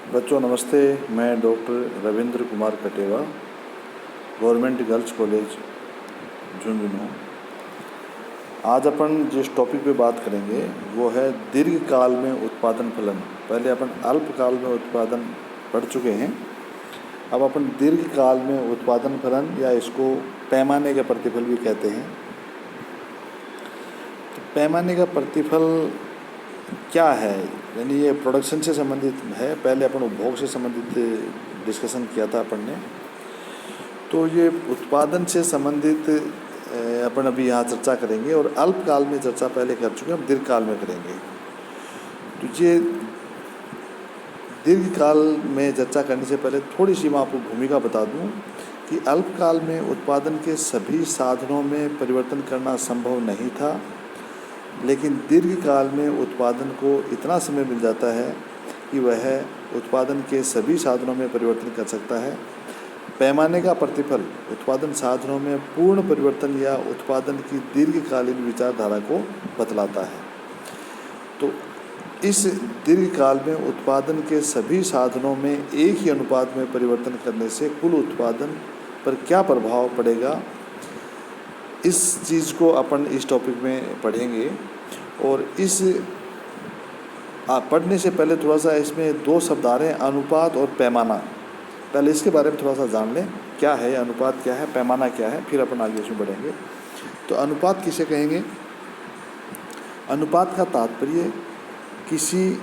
बच्चों नमस्ते। मैं doctor Ravindra Kumar Kateva, government girls college Jhunjhunu. आज अपन जिस टॉपिक पे बात करेंगे वो है दीर्घकाल में उत्पादन फलन। पहले अपन अल्पकाल में उत्पादन पढ़ चुके हैं, अब अपन दीर्घकाल में उत्पादन फलन या इसको पैमाने का प्रतिफल भी कहते हैं। तो पैमाने का प्रतिफल क्या है, यानी ये प्रोडक्शन से संबंधित है। पहले अपन उपभोग से संबंधित डिस्कशन किया था अपन ने, तो ये उत्पादन से संबंधित अपन अभी यहाँ चर्चा करेंगे। और अल्पकाल में चर्चा पहले कर चुके हैं, अब दीर्घकाल में करेंगे। तो ये दीर्घकाल में चर्चा करने से पहले थोड़ी सी मैं आपको भूमिका बता दूँ कि अल्पकाल में उत्पादन के सभी साधनों में परिवर्तन करना संभव नहीं था, लेकिन दीर्घकाल में उत्पादन को इतना समय मिल जाता है कि वह उत्पादन के सभी साधनों में परिवर्तन कर सकता है। पैमाने का प्रतिफल उत्पादन साधनों में पूर्ण परिवर्तन या उत्पादन की दीर्घकालीन विचारधारा को बतलाता है। तो इस दीर्घकाल में उत्पादन के सभी साधनों में एक ही अनुपात में परिवर्तन करने से कुल उत्पादन पर क्या प्रभाव पड़ेगा, इस चीज़ को अपन इस टॉपिक में पढ़ेंगे। और इस पढ़ने से पहले थोड़ा सा इसमें दो शब्द आ रहे हैं, अनुपात और पैमाना। पहले इसके बारे में थोड़ा सा जान लें, क्या है अनुपात, क्या है पैमाना, क्या है, फिर अपन आगे इसमें बढ़ेंगे। तो अनुपात किसे कहेंगे? अनुपात का तात्पर्य किसी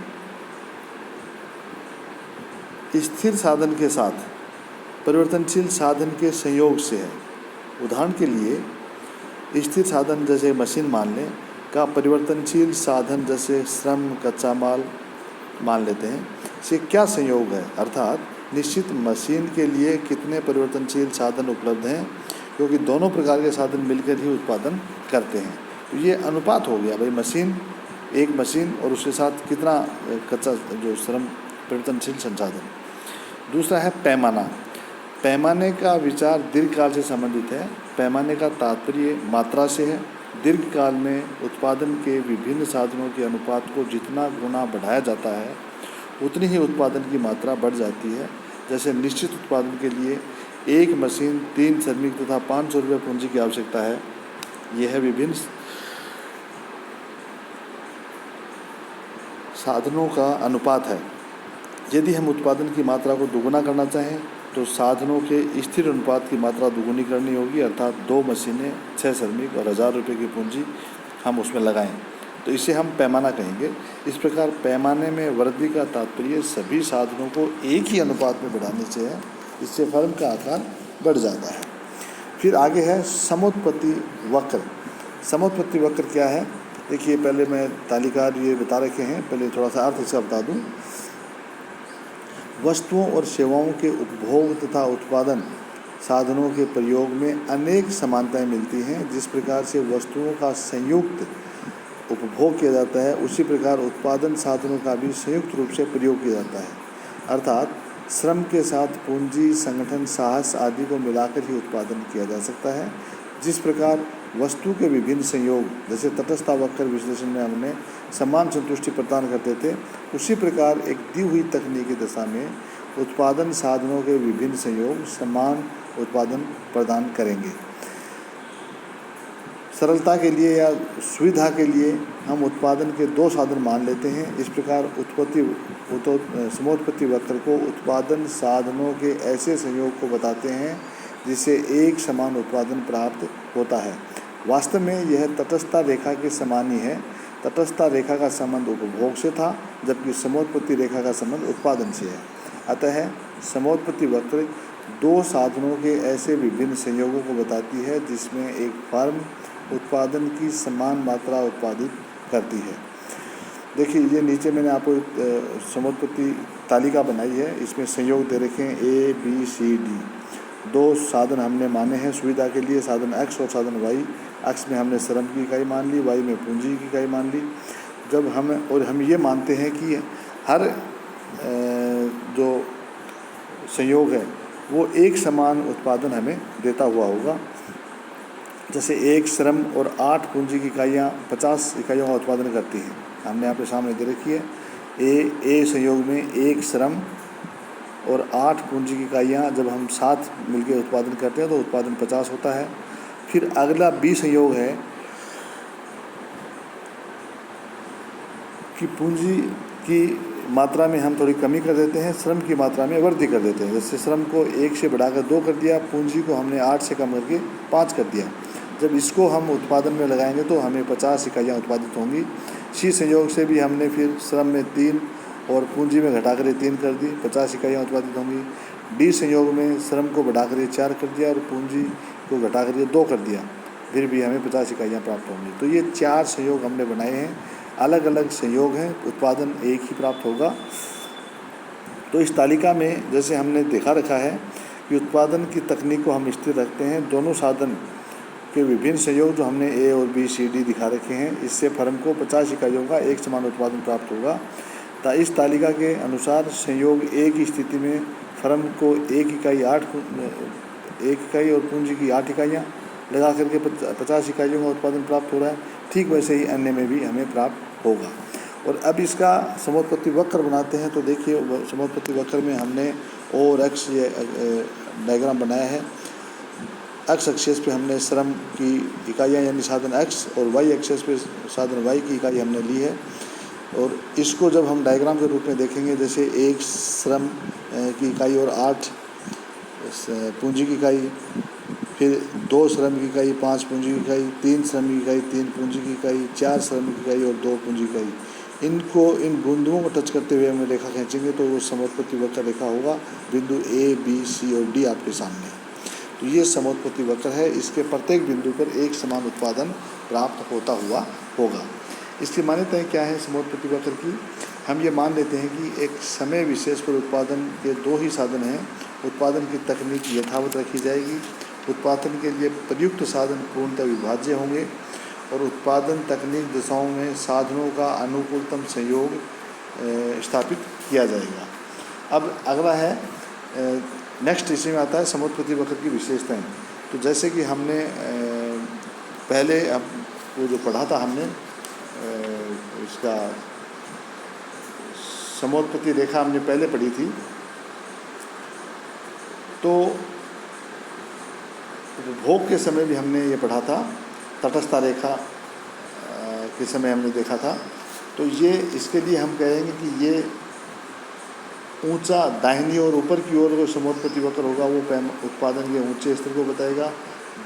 स्थिर साधन के साथ परिवर्तनशील साधन के संयोग से है। उदाहरण के लिए स्थिर साधन जैसे मशीन मान लें का परिवर्तनशील साधन जैसे श्रम, कच्चा माल मान लेते हैं, से क्या संयोग है, अर्थात निश्चित मशीन के लिए कितने परिवर्तनशील साधन उपलब्ध हैं, क्योंकि दोनों प्रकार के साधन मिलकर ही उत्पादन करते हैं। तो ये अनुपात हो गया भाई, मशीन, एक मशीन और उसके साथ कितना कच्चा जो श्रम परिवर्तनशील संसाधन। दूसरा है पैमाना। पैमाने का विचार दीर्घकाल से संबंधित है। पैमाने का तात्पर्य मात्रा से है। दीर्घकाल में उत्पादन के विभिन्न साधनों के अनुपात को जितना गुना बढ़ाया जाता है उतनी ही उत्पादन की मात्रा बढ़ जाती है। जैसे निश्चित उत्पादन के लिए एक मशीन, 3 श्रमिक तथा 500 रुपये पूंजी की आवश्यकता है। यह है विभिन्न साधनों का अनुपात है। यदि हम उत्पादन की मात्रा को दोगुना करना चाहें तो साधनों के स्थिर अनुपात की मात्रा दोगुनी करनी होगी, अर्थात 2 मशीनें, 6 श्रमिक और 1000 रुपये की पूंजी हम उसमें लगाएं, तो इसे हम पैमाना कहेंगे। इस प्रकार पैमाने में वृद्धि का तात्पर्य सभी साधनों को एक ही अनुपात में बढ़ाने से है। इससे फर्म का आकार बढ़ जाता है। फिर आगे है समोत्पत्ति वक्र। समोत्पत्ति वक्र क्या है? देखिए, पहले मैं तालिका ये बता रखे हैं, पहले थोड़ा सा अर्थ इसका बता दूँ। वस्तुओं और सेवाओं के उपभोग तथा उत्पादन साधनों के प्रयोग में अनेक समानताएं मिलती हैं। जिस प्रकार से वस्तुओं का संयुक्त उपभोग किया जाता है, उसी प्रकार उत्पादन साधनों का भी संयुक्त रूप से प्रयोग किया जाता है। अर्थात श्रम के साथ पूंजी, संगठन, साहस आदि को मिलाकर ही उत्पादन किया जा सकता है। जिस प्रकार वस्तु के विभिन्न संयोग, जैसे तटस्थता वक्र विश्लेषण में हमने समान संतुष्टि प्रदान करते थे, उसी प्रकार एक दी हुई तकनीकी दशा में उत्पादन साधनों के विभिन्न संयोग समान उत्पादन प्रदान करेंगे। सरलता के लिए या सुविधा के लिए हम उत्पादन के 2 साधन मान लेते हैं। इस प्रकार समोत्पत्ति वक्र को उत्पादन साधनों के ऐसे संयोग को बताते हैं जिससे एक समान उत्पादन प्राप्त होता है। वास्तव में यह तटस्थता रेखा के समान ही है। तटस्थता रेखा का संबंध उपभोग से था, जबकि समोत्पत्ति रेखा का संबंध उत्पादन से है। अतः समोत्पत्ति वक्र 2 साधनों के ऐसे विभिन्न संयोगों को बताती है जिसमें एक फर्म उत्पादन की समान मात्रा उत्पादित करती है। देखिए, ये नीचे मैंने आपको समोत्पत्ति तालिका बनाई है, इसमें संयोग दे रखे हैं A, B, C, D। 2 साधन हमने माने हैं सुविधा के लिए, साधन X और साधन Y। X में हमने श्रम की इकाई मान ली, Y में पूंजी की इकाई मान ली। जब हम ये मानते हैं कि हर जो संयोग है वो एक समान उत्पादन हमें देता हुआ होगा। जैसे 1 श्रम और 8 पूंजी की इकाइयाँ 50 इकाइयों का उत्पादन करती हैं। हमने यहाँ पे सामने दे रखी है। ए संयोग में 1 श्रम और 8 पूंजी की इकाइयाँ जब हम साथ मिलकर उत्पादन करते हैं तो उत्पादन 50 होता है। फिर अगला बी संयोग है कि पूंजी की मात्रा में हम थोड़ी कमी कर देते हैं, श्रम की मात्रा में वृद्धि कर देते हैं। जैसे श्रम को 1 से बढ़ाकर 2 कर दिया, पूंजी को हमने 8 से कम करके 5 कर दिया। जब इसको हम उत्पादन में लगाएंगे तो हमें 50 इकाइयाँ उत्पादित होंगी। सी संयोग से भी हमने फिर श्रम में 3 और पूंजी में घटाकर ये 3 कर दी, 50 इकाइयाँ उत्पादित होंगी। डी संयोग में श्रम को बढ़ाकर ये 4 कर दिया और पूंजी को घटाकर ये 2 कर दिया, फिर भी हमें 50 इकाइयाँ प्राप्त होंगी। तो ये 4 संयोग हमने बनाए हैं, अलग अलग संयोग हैं, उत्पादन एक ही प्राप्त होगा। तो इस तालिका में जैसे हमने देखा रखा है कि उत्पादन की तकनीक को हम स्थिर रखते हैं। दोनों साधन के विभिन्न संयोग जो हमने ए और बी सी डी दिखा रखे हैं, इससे फर्म को 50 इकाइयों का एक समान उत्पादन प्राप्त होगा। इस तालिका के अनुसार संयोग ए की स्थिति में फर्म को 1 इकाई और पूंजी की 8 इकाइयाँ लगा करके 50 इकाइयों का उत्पादन प्राप्त हो रहा है। ठीक वैसे ही अन्य में भी हमें प्राप्त होगा। और अब इसका समोत्पत्ति वक्र बनाते हैं। तो देखिए समोत्पत्ति वक्र में हमने ओ और एक्स ये डायग्राम बनाया है। एक्स एक्सेस पे हमने श्रम की इकाइयाँ यानी साधन एक्स और वाई एक्सेस पे साधन वाई की इकाई हमने ली है। और इसको जब हम डायग्राम के रूप में देखेंगे, जैसे 1 श्रम की इकाई और 8 पूंजी की इकाई, फिर 2 श्रम की इकाई, 5 पूंजी की इकाई, 3 श्रम की इकाई, 3 पूंजी की इकाई, 4 श्रम की इकाई और 2 पूंजी की इकाई। इनको इन बिंदुओं को टच करते हुए हमें रेखा खींचेंगे तो वो समोत्पत्ति वक्र रेखा होगा। बिंदु ए बी सी और डी आपके सामने। तो ये समोत्पत्ति वक्र है। इसके प्रत्येक बिंदु पर एक समान उत्पादन प्राप्त होता हुआ होगा। इसकी मान्यताएं क्या है समोत्पत्ति वक्र की? हम ये मान लेते हैं कि एक समय विशेष पर उत्पादन के 2 ही साधन हैं। उत्पादन की तकनीक यथावत रखी जाएगी। उत्पादन के लिए प्रयुक्त साधन पूर्णतः विभाज्य होंगे और उत्पादन तकनीक दिशाओं में साधनों का अनुकूलतम संयोग स्थापित किया जाएगा। अब अगला है नेक्स्ट इसमें आता है समोत्पत्ति वक्र की विशेषताएं। तो जैसे कि हमने पहले अब वो जो पढ़ा था हमने इसका समोत्पत्ति रेखा हमने पहले पढ़ी थी। तो उपभोग के समय भी हमने ये पढ़ा था, तटस्थ रेखा के समय हमने देखा था। तो ये इसके लिए हम कहेंगे कि ये ऊंचा दाहिनी और ऊपर की ओर जो समोत्पत्ति वक्र होगा वो उत्पादन के ऊंचे स्तर को बताएगा,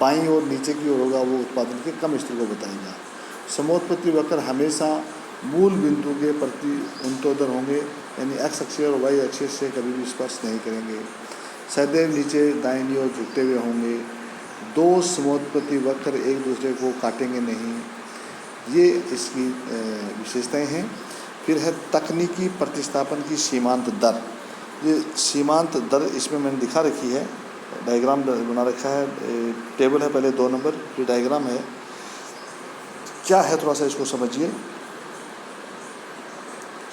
बाईं और नीचे की ओर होगा वो उत्पादन के कम स्तर को बताएगा। समोत्पत्ति वक्र हमेशा मूल बिंदु के प्रति उन्नतोदर होंगे, यानी एक्स अक्ष और वाई अक्ष से कभी भी स्पर्श नहीं करेंगे। सदैव नीचे दाहिनी ओर झुकते हुए होंगे। 2 समोत्पत्ति वक्र एक दूसरे को काटेंगे नहीं। ये इसकी विशेषताएं हैं। फिर है तकनीकी प्रतिस्थापन की सीमांत दर। ये सीमांत दर इसमें मैंने दिखा रखी है, डायग्राम बना रखा है। टेबल है पहले 2 नंबर, फिर डायग्राम है। क्या है थोड़ा सा इसको समझिए।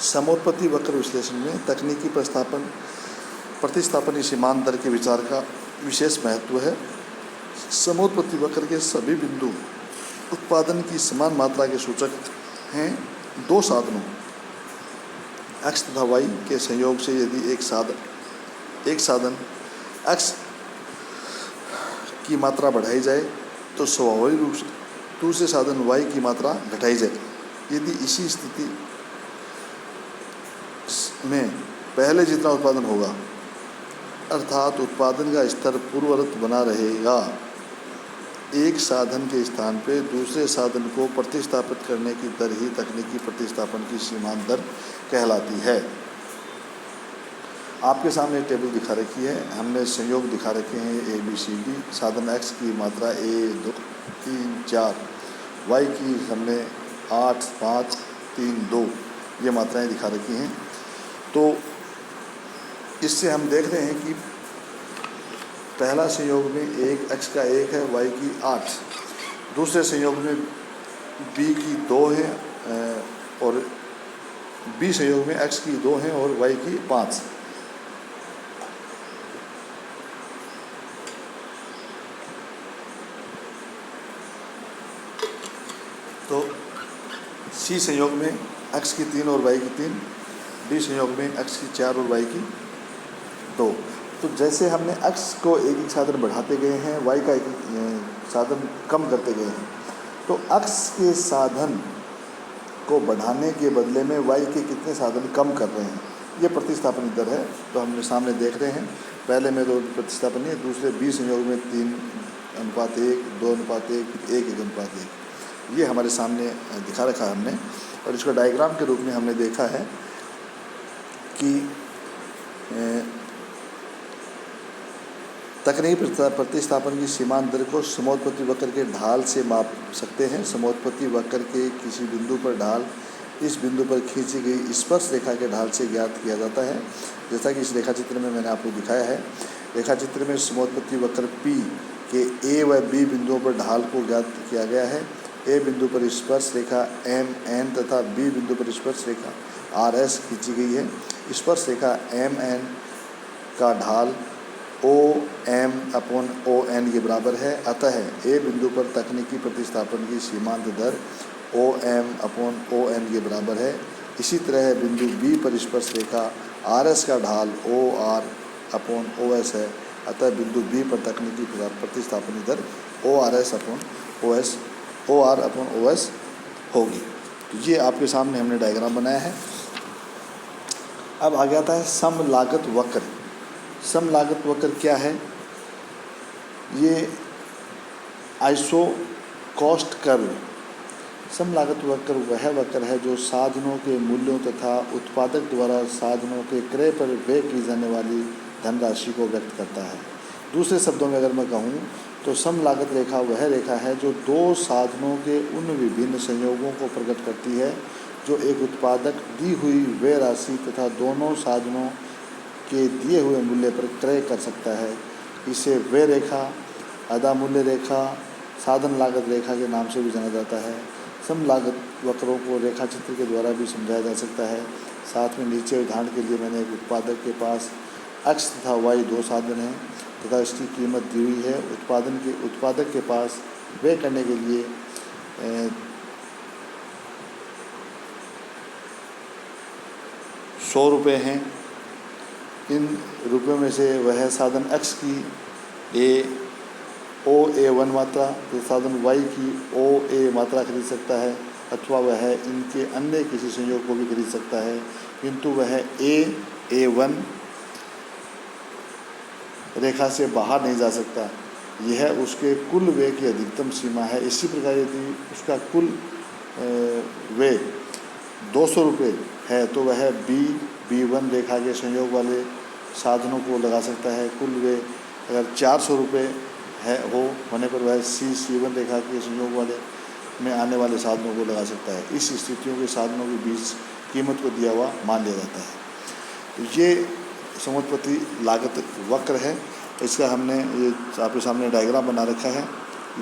समोत्पत्ति वक्र विश्लेषण में तकनीकी प्रतिस्थापन की सीमांत दर के विचार का विशेष महत्व है। समोत्पत्ति वक्र के सभी बिंदु उत्पादन की समान मात्रा के सूचक हैं। 2 साधनों एक्स तथा वाई के संयोग से यदि एक साधन एक्स की मात्रा बढ़ाई जाए तो स्वाभाविक रूप से दूसरे साधन वाई की मात्रा घटाई जाए। यदि इसी स्थिति में पहले जितना उत्पादन होगा अर्थात उत्पादन का स्तर पूर्ववत बना रहेगा, एक साधन के स्थान पे दूसरे साधन को प्रतिस्थापित करने की दर ही तकनीकी प्रतिस्थापन की सीमांत दर कहलाती है। आपके सामने टेबल दिखा रखी है। हमने संयोग दिखा रखे हैं ए बी सी डी। साधन एक्स की मात्रा 1 2 3 4, वाई की हमने 8 5 3 2 ये मात्राएं दिखा रखी हैं। तो इससे हम देख रहे हैं कि पहला संयोग में एक्स का 1 है, वाई की 8। दूसरे संयोग में बी की 2 है और बी संयोग में एक्स की 2 हैं और वाई की 5। तो सी संयोग में एक्स की 3 और वाई की 3, डी संयोग में एक्स की 4 और वाई की 2। तो जैसे हमने x को एक एक साधन बढ़ाते गए हैं, y का एक एक साधन कम करते गए हैं, तो x के साधन को बढ़ाने के बदले में y के कितने साधन कम कर रहे हैं, ये प्रतिस्थापन दर है। तो हम सामने देख रहे हैं, पहले में 2 प्रतिस्थापन है, दूसरे b संयोग में 3:1, 2:1, 1:1। ये हमारे सामने दिखा रखा है हमने, और इसको डायग्राम के रूप में हमने देखा है कि तकनीकी प्रतिस्थापन की सीमांत दर को समोत्पत्ति वक्र के ढाल से माप सकते हैं। समोत्पत्ति वक्र के किसी बिंदु पर ढाल इस बिंदु पर खींची गई स्पर्श रेखा के ढाल से ज्ञात किया जाता है। जैसा कि इस रेखाचित्र में मैंने आपको दिखाया है, रेखाचित्र में समोत्पत्ति वक्र P के A व B बिंदुओं पर ढाल को ज्ञात किया गया है। A बिंदु पर स्पर्श रेखा MN तथा B बिंदु पर स्पर्श रेखा RS खींची गई है। स्पर्श रेखा MN का ढाल OM/ON के बराबर है। अतः A बिंदु पर तकनीकी प्रतिस्थापन की सीमांत दर OM/ON के बराबर है। इसी तरह बिंदु B पर स्पर्श रेखा RS का ढाल OR/OS है। अतः बिंदु B पर तकनीकी प्रतिस्थापन दर OR/OS होगी। तो ये आपके सामने हमने डायग्राम बनाया है। अब आ जाता है सम लागत वक्र। सम लागत वक्र क्या है? ये आइसो कॉस्ट कर्व। सम लागत वक्र वह वक्र है जो साधनों के मूल्यों तथा उत्पादक द्वारा साधनों के क्रय पर व्यय की जाने वाली धनराशि को व्यक्त करता है। दूसरे शब्दों में अगर मैं कहूँ तो सम लागत रेखा वह रेखा है जो दो साधनों के उन विभिन्न संयोगों को प्रकट करती है जो एक उत्पादक दी हुई व्यय राशि तथा दोनों साधनों के दिए हुए मूल्य पर क्रय कर सकता है। इसे व्यय रेखा, अदा मूल्य रेखा, साधन लागत रेखा के नाम से भी जाना जाता है। सम लागत वक्रों को रेखाचित्र के द्वारा भी समझाया जा सकता है। साथ में नीचे उदाहरण के लिए मैंने एक उत्पादक के पास x तथा y 2 साधन हैं तथा इसकी कीमत दी हुई है। उत्पादक के पास व्यय करने के लिए 100 रुपये हैं। इन रुपयों में से वह साधन x की OA1 मात्रा तो साधन y की OA मात्रा खरीद सकता है, अथवा वह इनके अन्य किसी संयोग को भी खरीद सकता है, किंतु वह A1 रेखा से बाहर नहीं जा सकता। यह उसके कुल व्यय की अधिकतम सीमा है। इसी प्रकार यदि उसका कुल व्यय 200 रुपये है तो वह B1 रेखा के संयोग वाले साधनों को लगा सकता है। कुल व्यय अगर 400 रुपये होने पर वह C1 रेखा के संयोग वाले में आने वाले साधनों को लगा सकता है। इस स्थितियों के साधनों के बीच कीमत को दिया हुआ मान लिया जाता है। तो ये समोत्पत्ति लागत वक्र है। इसका हमने ये आपके सामने डायग्राम बना रखा है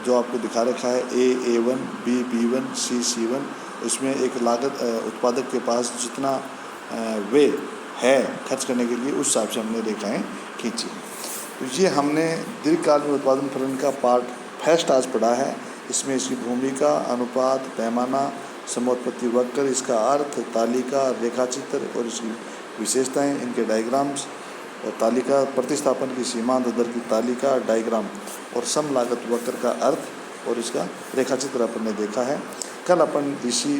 जो आपको दिखा रखा है A1, B1, C1। इसमें एक लागत उत्पादक के पास जितना व्यय है खर्च करने के लिए उस हिसाब से हमने रेखाएँ खींची। तो ये हमने दीर्घकाल में उत्पादन फलन का पार्ट फर्स्ट आज पढ़ा है। इसमें इसकी भूमिका, अनुपात, पैमाना, समोत्पत्ति वक्र, इसका अर्थ, तालिका, रेखाचित्र और इसकी विशेषताएं, इनके डायग्राम्स और तालिका, प्रतिस्थापन की सीमांत दर की तालिका, डायग्राम और सम लागत वक्र का अर्थ और इसका रेखाचित्र अपन ने देखा है। कल अपन इसी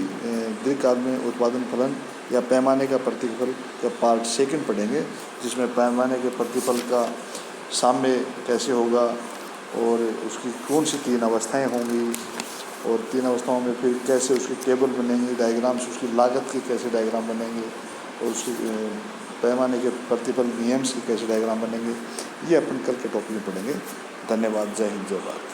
दीर्घकाल में उत्पादन फलन या पैमाने का प्रतिफल का पार्ट सेकंड पढ़ेंगे, जिसमें पैमाने के प्रतिफल का साम्य कैसे होगा और उसकी कौन सी 3 अवस्थाएं होंगी और 3 अवस्थाओं में फिर कैसे उसकी टेबल बनेंगी, डायग्राम्स, उसकी लागत के कैसे डायग्राम बनेंगे और उसकी पैमाने के प्रतिफल नियम से कैसे डायग्राम बनेंगे, ये अपन कल के टॉपिक में पढ़ेंगे। धन्यवाद। जय हिंद, जय भारत।